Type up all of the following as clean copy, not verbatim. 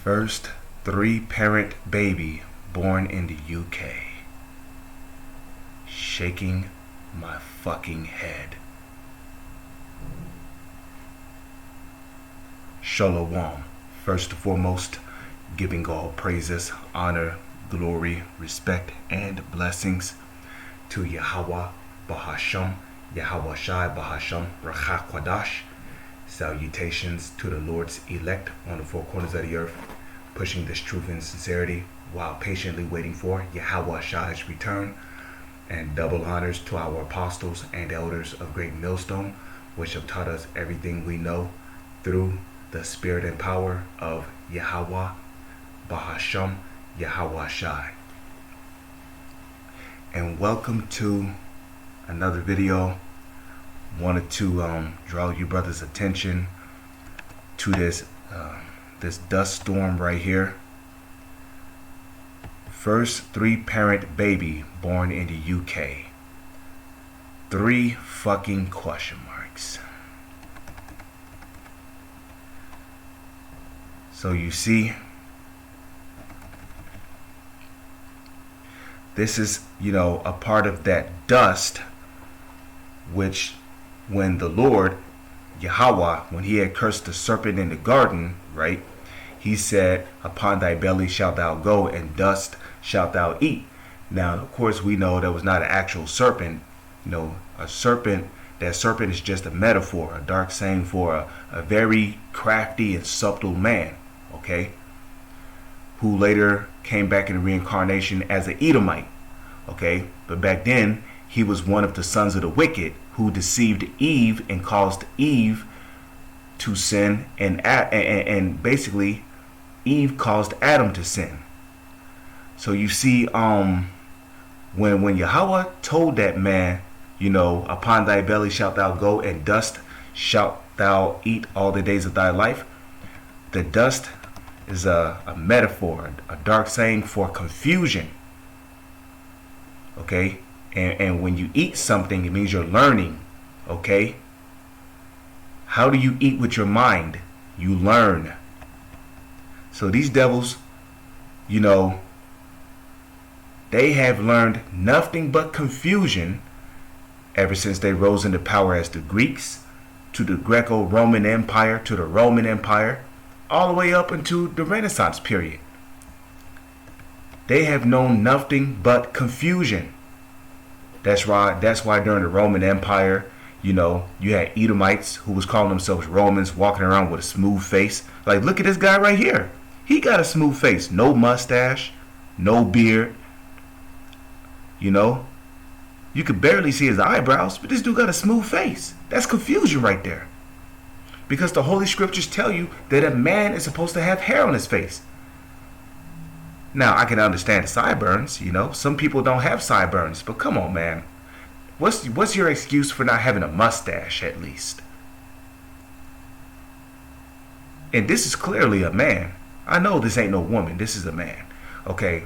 First three-parent baby born in the UK. Shaking my fucking head. Shalom. First and foremost, giving all praises, honor, glory, respect, and blessings to Yahweh Bahasham, Yahweh Shai Bahasham, Racha Kwadash. Salutations to the Lord's elect on the four corners of the earth, pushing this truth and sincerity while patiently waiting for Yahweh Shai's return. And double honors to our apostles and elders of Great Millstone, which have taught us everything we know through the spirit and power of Yahweh Bahasham, Yahweh Shai. And welcome to another video. Wanted to draw you brothers' attention to this dust storm right here. First three-parent baby born in the UK. 3 fucking question marks. So you see, this is, a part of that dust which when the Lord, Yahweh, when he had cursed the serpent in the garden, right, he said, upon thy belly shalt thou go, and dust shalt thou eat. Now, of course, we know that was not an actual serpent. A serpent, that serpent is just a metaphor, a dark saying for a very crafty and subtle man, okay, who later came back in reincarnation as an Edomite, okay, but back then, he was one of the sons of the wicked who deceived Eve and caused Eve to sin, and basically Eve caused Adam to sin. So you see, when Yahweh told that man, upon thy belly shalt thou go, and dust shalt thou eat all the days of thy life, the dust is a metaphor, a dark saying for confusion. Okay? And when you eat something, it means you're learning, okay? How do you eat with your mind? You learn. So these devils, they have learned nothing but confusion ever since they rose into power as the Greeks, to the Greco-Roman Empire, to the Roman Empire, all the way up into the Renaissance period. They have known nothing but confusion. That's why during the Roman Empire, you had Edomites who was calling themselves Romans, walking around with a smooth face. Like, look at this guy right here. He got a smooth face. No mustache, no beard. You could barely see his eyebrows, but this dude got a smooth face. That's confusion right there. Because the Holy Scriptures tell you that a man is supposed to have hair on his face. Now, I can understand the sideburns, Some people don't have sideburns, but come on, man. What's your excuse for not having a mustache, at least? And this is clearly a man. I know this ain't no woman. This is a man. Okay.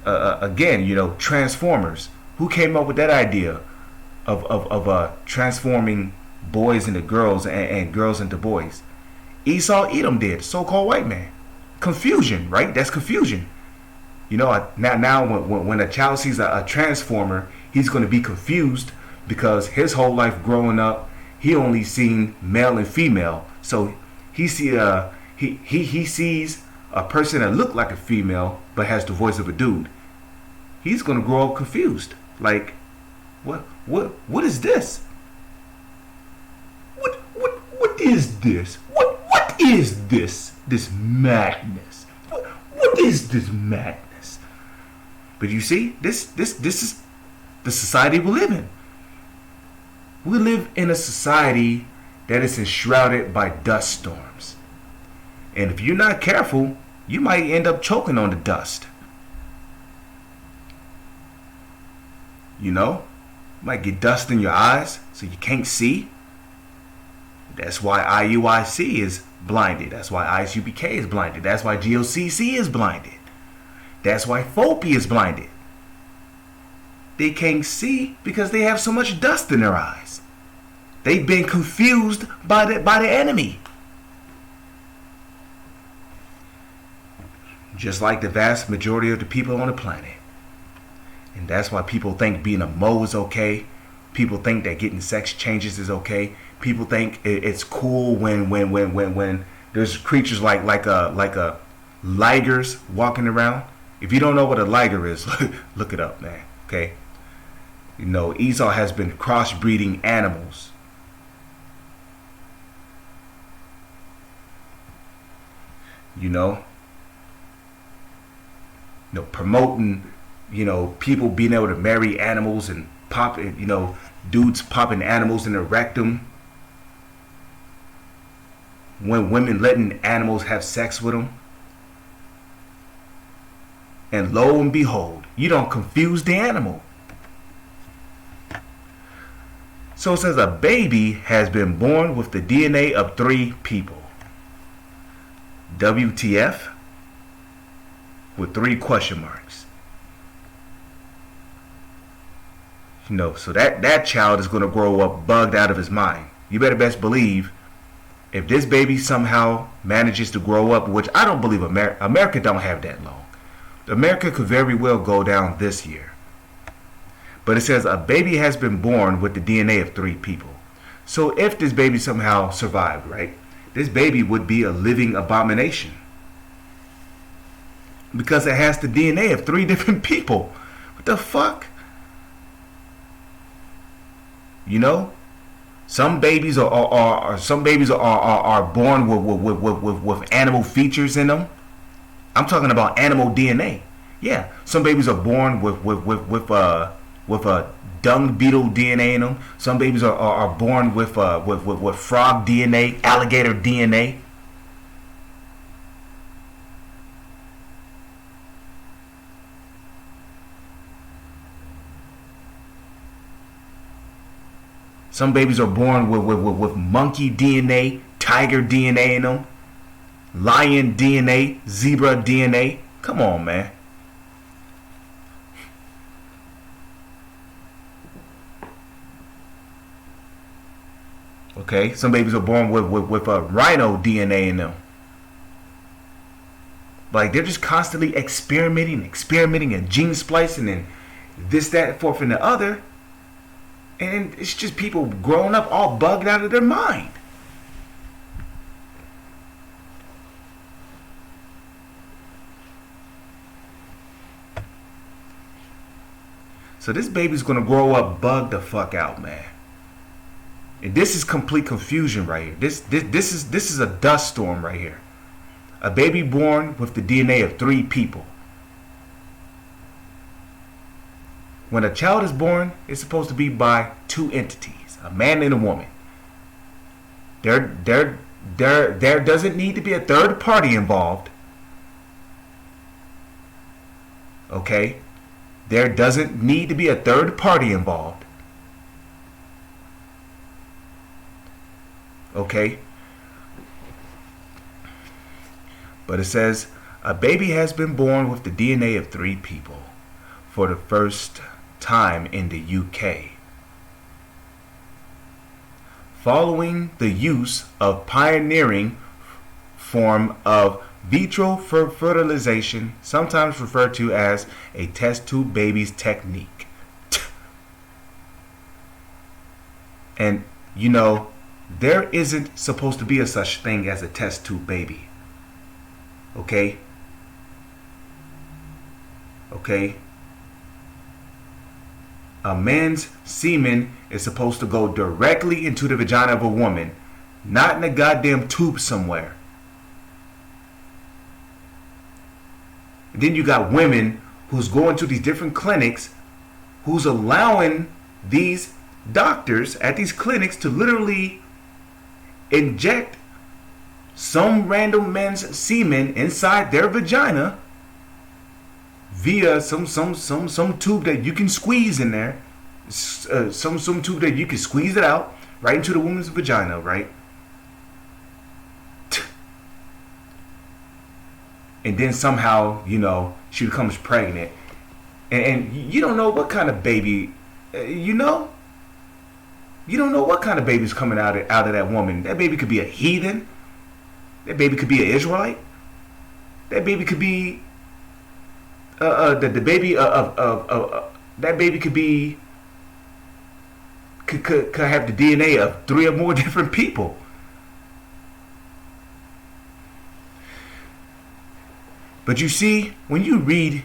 Again, Transformers. Who came up with that idea of transforming boys into girls and girls into boys? Esau Edom did, so-called white man. Confusion, right? That's confusion. Now when a child sees a transformer, he's going to be confused because his whole life growing up, he only seen male and female. So he sees a person that looked like a female but has the voice of a dude. He's going to grow up confused. Like, what is this? What is this? What is this? This madness. What is this madness? But you see, this is the society we live in. We live in a society that is enshrouded by dust storms. And if you're not careful, you might end up choking on the dust. You might get dust in your eyes so you can't see. That's why IUIC is blinded. That's why ISUPK is blinded. That's why GOCC is blinded. That's why FOPI is blinded. They can't see because they have so much dust in their eyes. They've been confused by the enemy. just like the vast majority of the people on the planet. And that's why people think being a Mo is okay. People think that getting sex changes is okay. People think it's cool when there's creatures like a ligers walking around. If you don't know what a liger is, look it up, man. Okay. You know, Esau has been crossbreeding animals. You know, promoting, people being able to marry animals and pop, dudes popping animals in their rectum. When women letting animals have sex with them. And lo and behold, you don't confuse the animal. So it says a baby has been born with the DNA of 3 people. WTF? With 3 question marks. So that child is going to grow up bugged out of his mind. You better best believe if this baby somehow manages to grow up, which I don't believe America don't have that long. America could very well go down this year. But it says a baby has been born with the DNA of 3 people. So if this baby somehow survived, right? This baby would be a living abomination. Because it has the DNA of 3 different people. What the fuck? Some babies are born with animal features in them. I'm talking about animal DNA. Yeah, some babies are born with a dung beetle DNA in them. Some babies are born with frog DNA, alligator DNA. Some babies are born with monkey DNA, tiger DNA in them, lion DNA, zebra DNA. Come on, man. Okay, some babies are born with a rhino DNA in them. Like, they're just constantly experimenting and gene splicing and this, that, forth, and the other. And it's just people growing up all bugged out of their mind. So this baby's gonna grow up bugged the fuck out, man. And this is complete confusion right here. This is a dust storm right here. A baby born with the DNA of 3 people. When a child is born, it's supposed to be by 2 entities, a man and a woman. There doesn't need to be a third party involved. Okay? There doesn't need to be a third party involved. Okay? But it says, a baby has been born with the DNA of 3 people for the first time in the UK. Following the use of pioneering form of vitro fertilization, sometimes referred to as a test tube baby's technique. And there isn't supposed to be a such thing as a test tube baby. Okay? A man's semen is supposed to go directly into the vagina of a woman, not in a goddamn tube somewhere. And then you got women who's going to these different clinics, who's allowing these doctors at these clinics to literally inject some random man's semen inside their vagina via some tube that you can squeeze in there, some tube that you can squeeze it out right into the woman's vagina, right? And then somehow, she becomes pregnant, and you don't know what kind of baby, you don't know what kind of baby's coming out of that woman. That baby could be a heathen. That baby could be an Israelite. That baby could be the baby that baby could have the DNA of 3 or more different people. But you see, when you read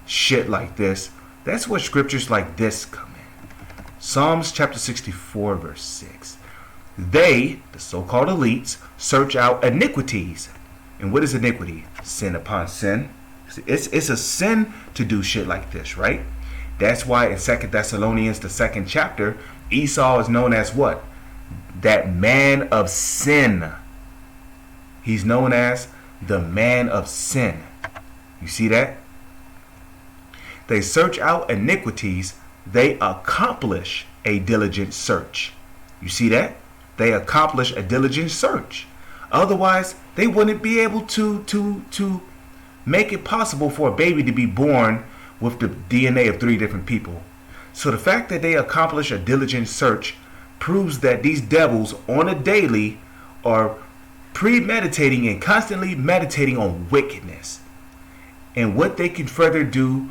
shit like this, that's where scriptures like this come in. Psalms chapter 64 verse 6. They, the so-called elites, search out iniquities. And what is iniquity? Sin upon sin. It's a sin to do shit like this, right? That's why in 2 Thessalonians, the 2nd chapter, Esau is known as what? That man of sin. He's known as the man of sin. You see that? They search out iniquities. They accomplish a diligent search. You see that? They accomplish a diligent search. Otherwise, they wouldn't be able to make it possible for a baby to be born with the DNA of 3 different people. So the fact that they accomplish a diligent search proves that these devils on a daily are premeditating and constantly meditating on wickedness and what they can further do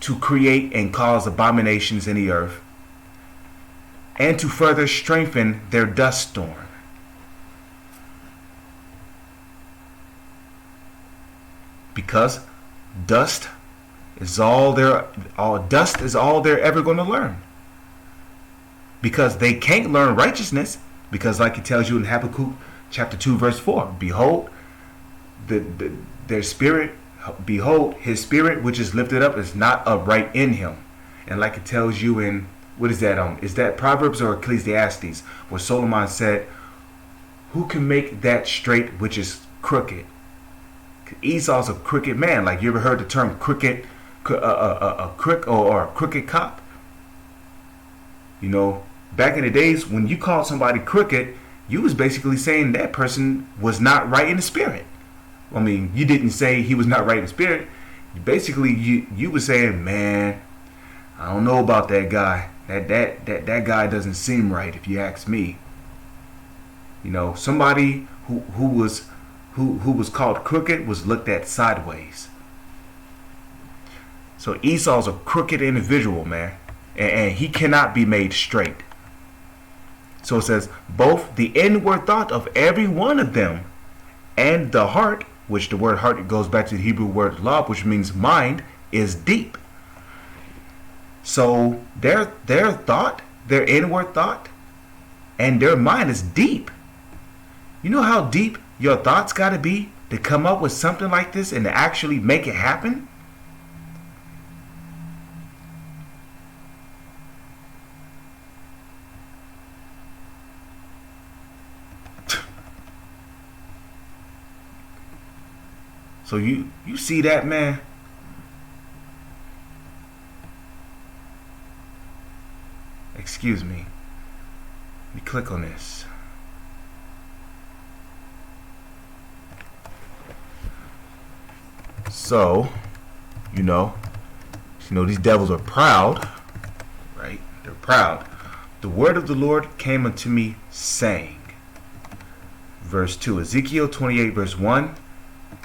to create and cause abominations in the earth and to further strengthen their dust storm. Because dust is all they're ever going to learn. Because they can't learn righteousness, because like it tells you in Habakkuk chapter 2 verse 4, behold their spirit, behold his spirit which is lifted up is not upright in him. And like it tells you in, what is that is that Proverbs or Ecclesiastes, where Solomon said, who can make that straight which is crooked? Esau's a crooked man. Like, you ever heard the term crooked, a crook or a crooked cop? You know, back in the days when you called somebody crooked, you was basically saying that person was not right in the spirit. I mean, you didn't say he was not right in the spirit. Basically, you were saying, man, I don't know about that guy. That guy doesn't seem right, if you ask me. You know, somebody who was called crooked was looked at sideways. So Esau's a crooked individual, man, and he cannot be made straight. So it says, both the inward thought of every one of them and the heart, which the word heart goes back to the Hebrew word lab, which means mind, is deep. So their thought, their inward thought, and their mind is deep. You know how deep your thoughts got to be to come up with something like this and to actually make it happen? So you see that, man? Excuse me. Let me click on this. So, you know, these devils are proud, right? They're proud. The word of the Lord came unto me, saying, verse 2, Ezekiel 28, verse 1,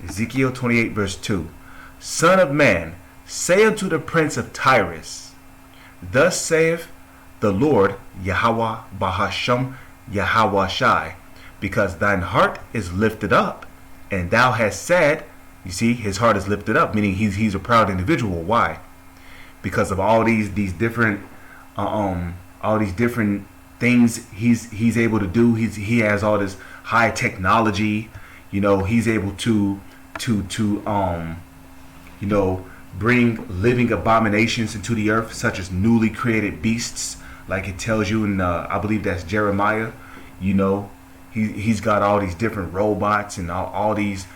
Ezekiel 28, verse 2, Son of man, say unto the prince of Tyrus, thus saith the Lord, Yahweh Bahasham Yahweh Shai, because thine heart is lifted up, and thou hast said, you see, his heart is lifted up, meaning he's a proud individual. Why? Because of all these different things he's able to do. He has all this high technology. You know, he's able to bring living abominations into the earth, such as newly created beasts, like it tells you in I believe that's Jeremiah. You know, he's got all these different robots and all these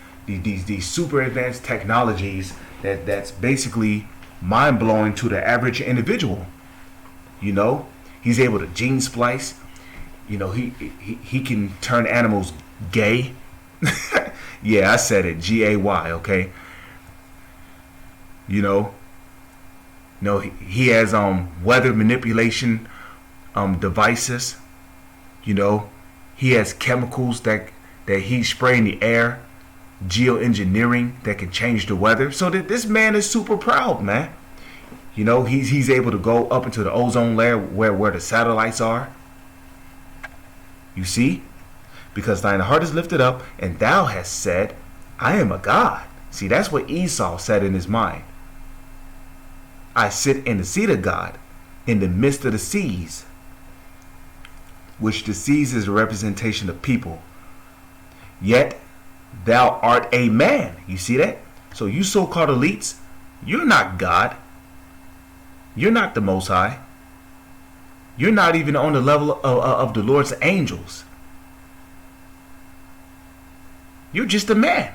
super advanced technologies that's basically mind-blowing to the average individual. You know, he's able to gene splice. You know, he can turn animals gay. Yeah, I said it, gay, okay? You know, he has weather manipulation devices. You know, he has chemicals that he spray in the air geoengineering that can change the weather. So that this man is super proud, man. You know, he's able to go up into the ozone layer where the satellites are. You see? Because thine heart is lifted up, and thou hast said, I am a God. See, that's what Esau said in his mind. I sit in the seat of God, in the midst of the seas, which the seas is a representation of people. Yet thou art a man. You see that? So you so-called elites, you're not God. You're not the Most High. You're not even on the level of the Lord's angels. You're just a man.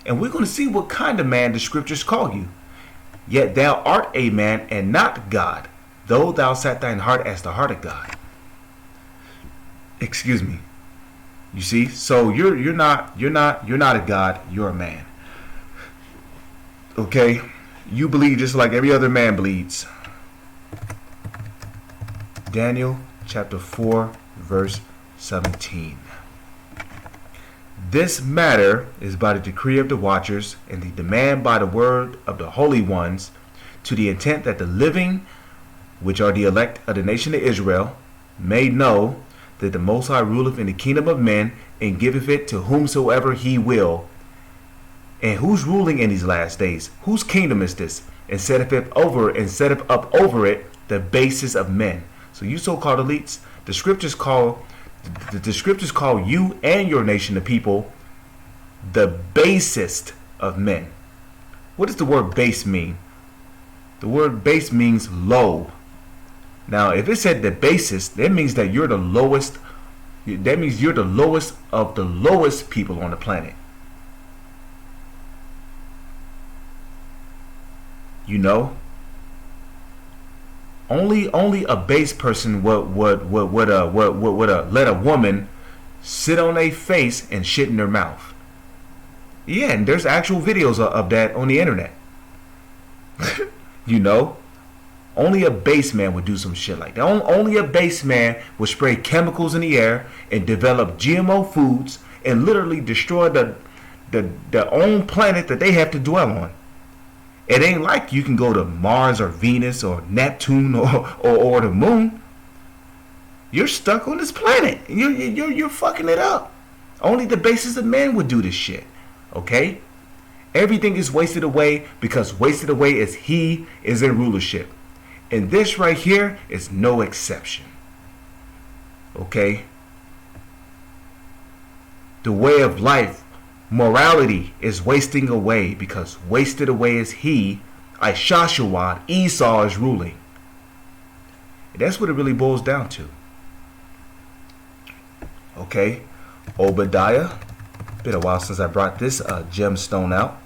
And we're going to see what kind of man the scriptures call you. Yet thou art a man and not God, though thou set thine heart as the heart of God. Excuse me. You see? So you're not a God, you're a man. Okay? You believe just like every other man believes. Daniel chapter 4 verse 17. This matter is by the decree of the watchers and the demand by the word of the holy ones, to the intent that the living, which are the elect of the nation of Israel, may know that the Most High ruleth in the kingdom of men, and giveth it to whomsoever he will. And who's ruling in these last days? Whose kingdom is this? And setteth up over it the basis of men. So you so-called elites, the scriptures call you and your nation of people the basest of men. What does the word base mean? The word base means low. Now, if it said the basest, that means that you're the lowest. That means you're the lowest of the lowest people on the planet. You know, only a base person would let a woman sit on a face and shit in her mouth. Yeah, and there's actual videos of that on the internet. You know, only a base man would do some shit like that. Only a base man would spray chemicals in the air and develop GMO foods and literally destroy the own planet that they have to dwell on. It ain't like you can go to Mars or Venus or Neptune or the moon. You're stuck on this planet. You're fucking it up. Only the basest of men would do this shit. Okay? Everything is wasted away because wasted away is he is in rulership. And this right here is no exception. Okay? The way of life, morality is wasting away because wasted away is he, Ishashawad, Esau is ruling. And that's what it really boils down to. Okay? Obadiah. Been a while since I brought this gemstone out.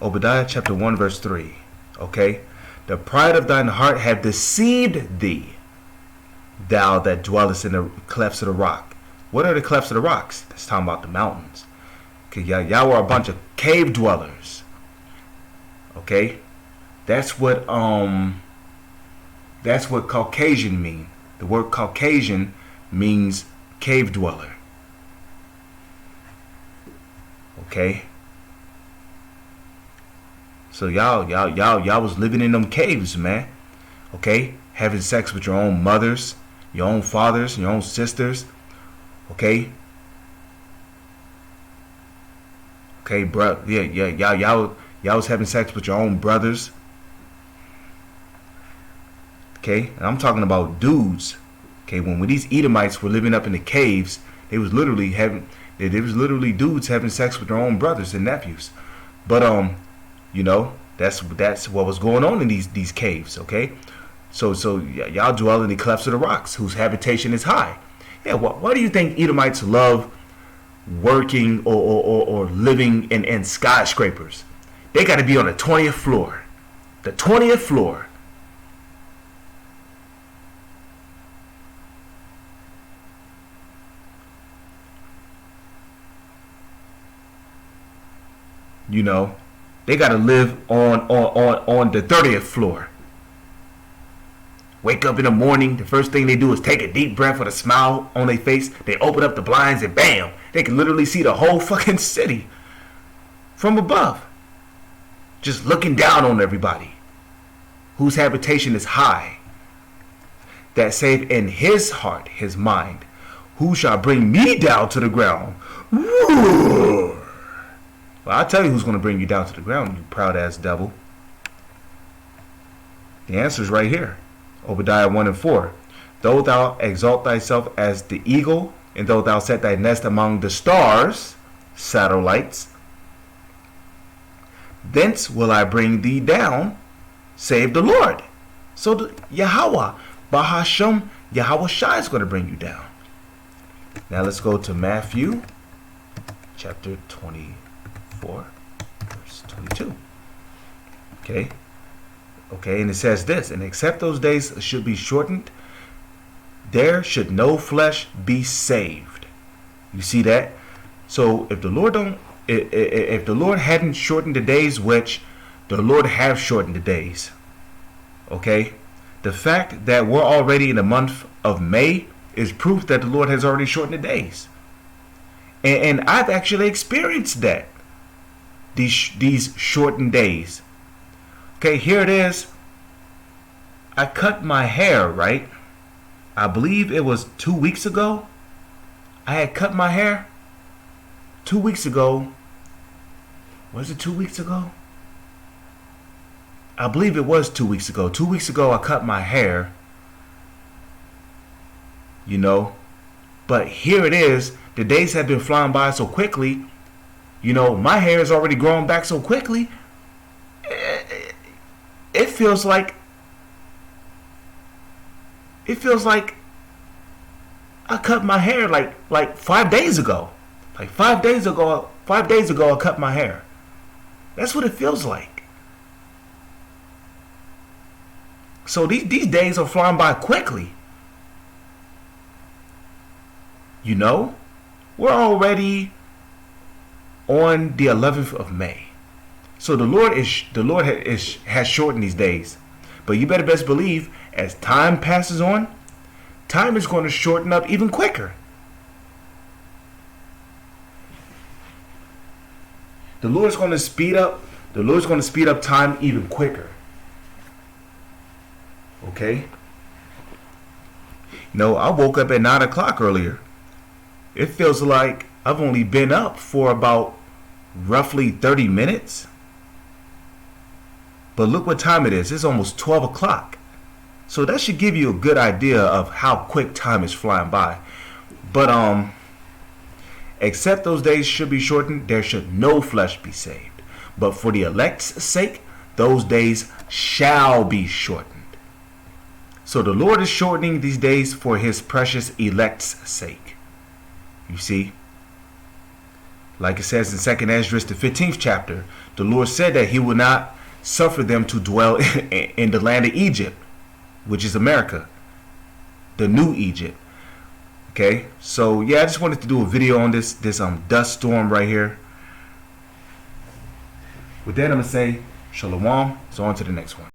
Obadiah chapter 1 verse 3. Okay? The pride of thine heart have deceived thee, thou that dwellest in the clefts of the rock. What are the clefts of the rocks? That's talking about the mountains. Okay, y'all were a bunch of cave dwellers. Okay? That's what Caucasian mean. The word Caucasian means cave dweller. Okay? So y'all was living in them caves, man. Okay? Having sex with your own mothers, your own fathers, your own sisters. Okay? Okay, bro. Yeah, y'all was having sex with your own brothers. Okay? And I'm talking about dudes. Okay, when these Edomites were living up in the caves, they was literally dudes having sex with their own brothers and nephews. But you know, that's what was going on in these caves, okay? So y'all dwell in the clefts of the rocks, whose habitation is high. Yeah, why do you think Edomites love working or living in skyscrapers? They got to be on the 20th floor. The 20th floor. You know, they got to live on the 30th floor. Wake up in the morning, the first thing they do is take a deep breath with a smile on their face. They open up the blinds and bam, They can literally see the whole fucking city from above, just looking down on everybody whose habitation is high, that saith in his heart, his mind, who shall bring me down to the ground? Well, I'll tell you who's going to bring you down to the ground, you proud ass devil. The answer is right here. Obadiah 1 and 4. Though thou exalt thyself as the eagle, and though thou set thy nest among the stars, satellites, thence will I bring thee down, save the Lord. So Yahweh, Bahashem, Yahweh Shai is going to bring you down. Now let's go to Matthew chapter 24, verse 22. Okay, and it says this, and except those days should be shortened, there should no flesh be saved. You see that? So if the Lord hadn't shortened the days, which the Lord have shortened the days, okay, the fact that we're already in the month of May is proof that the Lord has already shortened the days. And I've actually experienced that. These shortened days. Okay, here it is. I cut my hair, right? I believe it was 2 weeks ago. I had cut my hair 2 weeks ago. Was it 2 weeks ago? I believe it was 2 weeks ago. 2 weeks ago I cut my hair. You know, but here it is. The days have been flying by so quickly. You know, my hair is already growing back so quickly. It feels like I cut my hair like 5 days ago. Like 5 days ago I cut my hair. That's what it feels like. So these days are flying by quickly. You know, we're already on the 11th of May. So the Lord has shortened these days. But you better best believe, as time passes on, time is going to shorten up even quicker. The Lord's going to speed up time even quicker. Okay? No, I woke up at 9 o'clock earlier. It feels like I've only been up for about roughly 30 minutes. But look what time it is. It's almost 12 o'clock. So that should give you a good idea of how quick time is flying by. But except those days should be shortened, there should no flesh be saved. But for the elect's sake, those days shall be shortened. So the Lord is shortening these days for his precious elect's sake. You see? Like it says in 2 Esdras, the 15th chapter, the Lord said that he will not suffer them to dwell in the land of Egypt, which is America, the new Egypt. Okay, so yeah, I just wanted to do a video on this dust storm right here. With that, I'm gonna say shalom. So on to the next one.